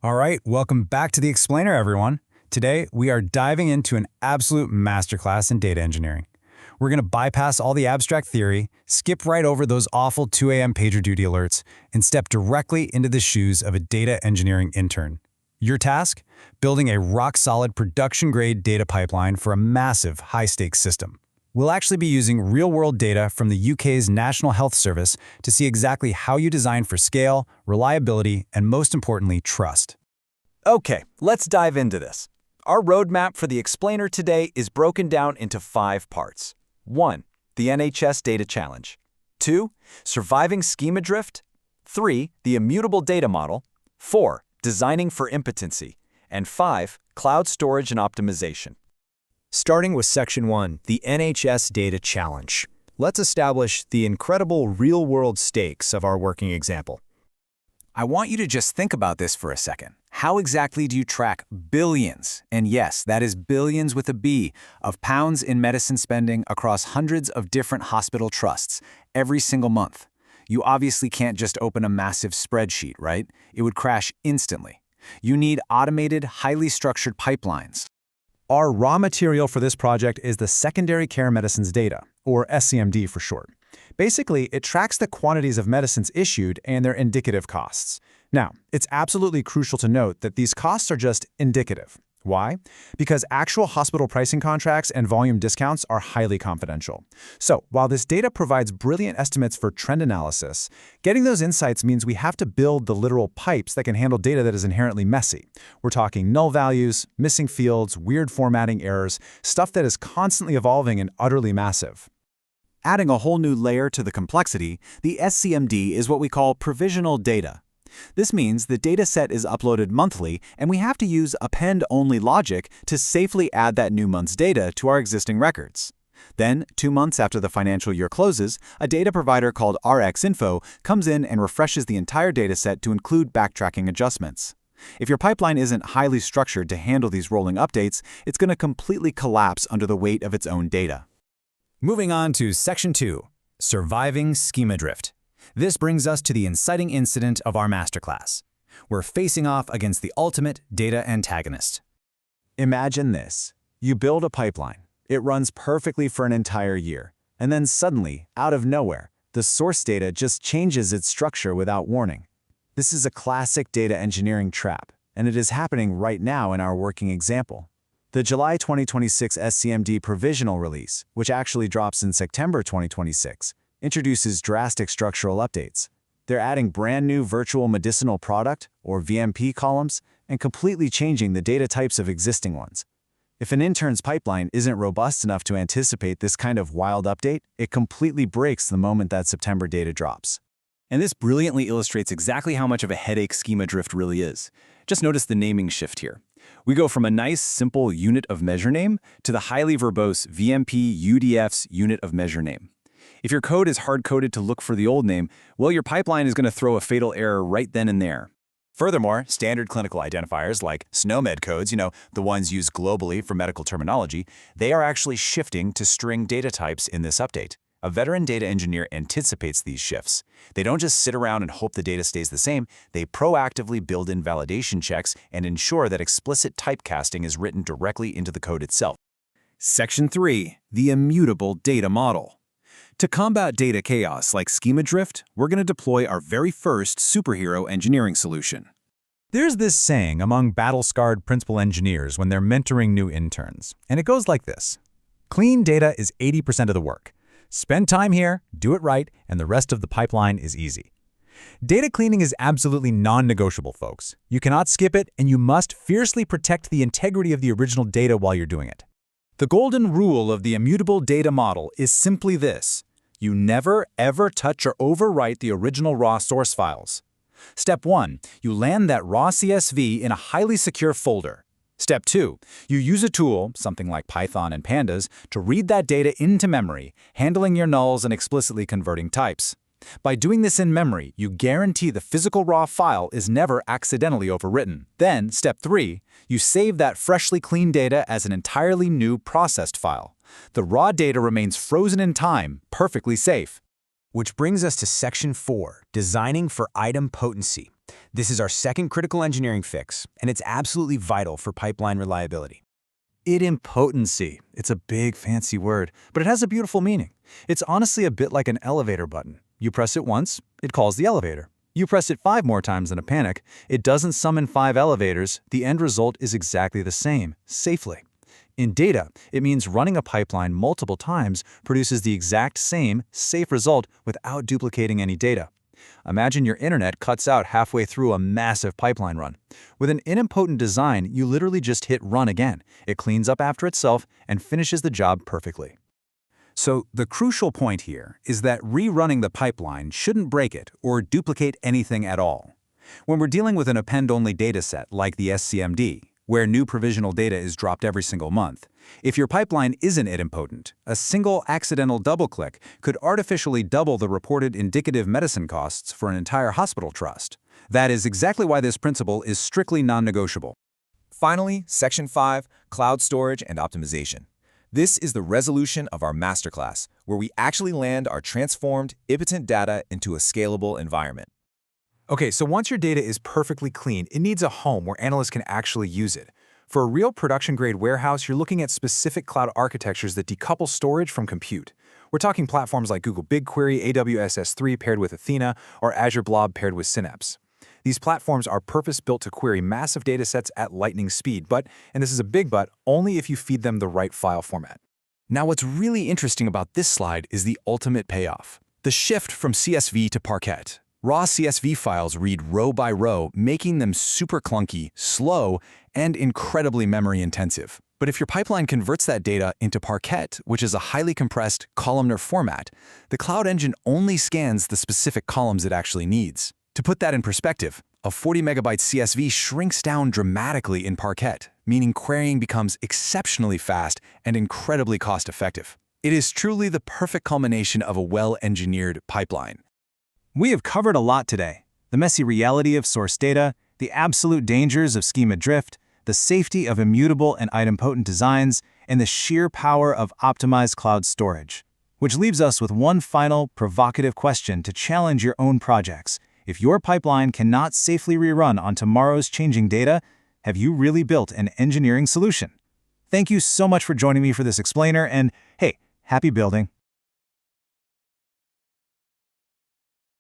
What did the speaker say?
All right, welcome back to The Explainer, everyone. Today, we are diving into an absolute masterclass in data engineering. We're going to bypass all the abstract theory, skip right over those awful 2 a.m. pager duty alerts, and step directly into the shoes of a data engineering intern. Your task? Building a rock-solid production-grade data pipeline for a massive, high-stakes system. We'll actually be using real-world data from the UK's National Health Service to see exactly how you design for scale, reliability, and most importantly, trust. Okay, let's dive into this. Our roadmap for the explainer today is broken down into 5 parts. 1. The NHS Data Challenge. 2. Surviving schema drift. 3. The immutable data model. 4. Designing for impotency. And 5. Cloud storage and optimization. Starting with Section 1, the NHS Data Challenge. Let's establish the incredible real-world stakes of our working example. I want you to just think about this for a second. How exactly do you track billions, and yes, that is billions with a B, of pounds in medicine spending across hundreds of different hospital trusts every single month? You obviously can't just open a massive spreadsheet, right? It would crash instantly. You need automated, highly structured pipelines. Our raw material for this project is the Secondary Care Medicines Data, or SCMD for short. Basically, it tracks the quantities of medicines issued and their indicative costs. Now, it's absolutely crucial to note that these costs are just indicative. Why? Because actual hospital pricing contracts and volume discounts are highly confidential. So, while this data provides brilliant estimates for trend analysis, getting those insights means we have to build the literal pipes that can handle data that is inherently messy. We're talking null values, missing fields, weird formatting errors, stuff that is constantly evolving and utterly massive. Adding a whole new layer to the complexity, the SCMD is what we call provisional data. This means the dataset is uploaded monthly, and we have to use append-only logic to safely add that new month's data to our existing records. Then, 2 months after the financial year closes, a data provider called RxInfo comes in and refreshes the entire dataset to include backtracking adjustments. If your pipeline isn't highly structured to handle these rolling updates, it's going to completely collapse under the weight of its own data. Moving on to Section 2, Surviving Schema Drift. This brings us to the inciting incident of our masterclass. We're facing off against the ultimate data antagonist. Imagine this. You build a pipeline. It runs perfectly for an entire year. And then suddenly, out of nowhere, the source data just changes its structure without warning. This is a classic data engineering trap, and it is happening right now in our working example. The July 2026 SCMD provisional release, which actually drops in September 2026, introduces drastic structural updates. They're adding brand new virtual medicinal product, or VMP columns, and completely changing the data types of existing ones. If an intern's pipeline isn't robust enough to anticipate this kind of wild update, it completely breaks the moment that September data drops. And this brilliantly illustrates exactly how much of a headache schema drift really is. Just notice the naming shift here. We go from a nice, simple unit of measure name to the highly verbose VMP UDF's unit of measure name. If your code is hard-coded to look for the old name, well, your pipeline is going to throw a fatal error right then and there. Furthermore, standard clinical identifiers like SNOMED codes, the ones used globally for medical terminology, they are actually shifting to string data types in this update. A veteran data engineer anticipates these shifts. They don't just sit around and hope the data stays the same, they proactively build in validation checks and ensure that explicit typecasting is written directly into the code itself. Section 3, the immutable data model. To combat data chaos like schema drift, we're going to deploy our very first superhero engineering solution. There's this saying among battle-scarred principal engineers when they're mentoring new interns, and it goes like this. Clean data is 80% of the work. Spend time here, do it right, and the rest of the pipeline is easy. Data cleaning is absolutely non-negotiable, folks. You cannot skip it, and you must fiercely protect the integrity of the original data while you're doing it. The golden rule of the immutable data model is simply this. You never, ever touch or overwrite the original raw source files. Step 1, you land that raw CSV in a highly secure folder. Step 2, you use a tool, something like Python and Pandas, to read that data into memory, handling your nulls and explicitly converting types. By doing this in memory, you guarantee the physical raw file is never accidentally overwritten. Then, step 3, you save that freshly cleaned data as an entirely new processed file. The raw data remains frozen in time, perfectly safe. Which brings us to Section 4, Designing for Idempotency. This is our second critical engineering fix, and it's absolutely vital for pipeline reliability. Idempotency. It's a big fancy word, but it has a beautiful meaning. It's honestly a bit like an elevator button. You press it once, it calls the elevator. You press it 5 more times in a panic, it doesn't summon 5 elevators, the end result is exactly the same, safely. In data, it means running a pipeline multiple times produces the exact same, safe result without duplicating any data. Imagine your internet cuts out halfway through a massive pipeline run. With an idempotent design, you literally just hit run again. It cleans up after itself and finishes the job perfectly. So the crucial point here is that rerunning the pipeline shouldn't break it or duplicate anything at all. When we're dealing with an append-only dataset like the SCMD, where new provisional data is dropped every single month, if your pipeline isn't idempotent, a single accidental double-click could artificially double the reported indicative medicine costs for an entire hospital trust. That is exactly why this principle is strictly non-negotiable. Finally, Section 5, Cloud Storage and Optimization. This is the resolution of our masterclass, where we actually land our transformed, impotent data into a scalable environment. Okay, so once your data is perfectly clean, it needs a home where analysts can actually use it. For a real production-grade warehouse, you're looking at specific cloud architectures that decouple storage from compute. We're talking platforms like Google BigQuery, AWS S3 paired with Athena, or Azure Blob paired with Synapse. These platforms are purpose-built to query massive datasets at lightning speed, but, and this is a big but, only if you feed them the right file format. Now, what's really interesting about this slide is the ultimate payoff: the shift from CSV to Parquet. Raw CSV files read row by row, making them super clunky, slow, and incredibly memory-intensive. But if your pipeline converts that data into Parquet, which is a highly compressed, columnar format, the Cloud Engine only scans the specific columns it actually needs. To put that in perspective, a 40-megabyte CSV shrinks down dramatically in Parquet, meaning querying becomes exceptionally fast and incredibly cost-effective. It is truly the perfect culmination of a well-engineered pipeline. We have covered a lot today: the messy reality of source data, the absolute dangers of schema drift, the safety of immutable and idempotent designs, and the sheer power of optimized cloud storage. Which leaves us with one final, provocative question to challenge your own projects. If your pipeline cannot safely rerun on tomorrow's changing data, have you really built an engineering solution? Thank you so much for joining me for this explainer, and hey, happy building!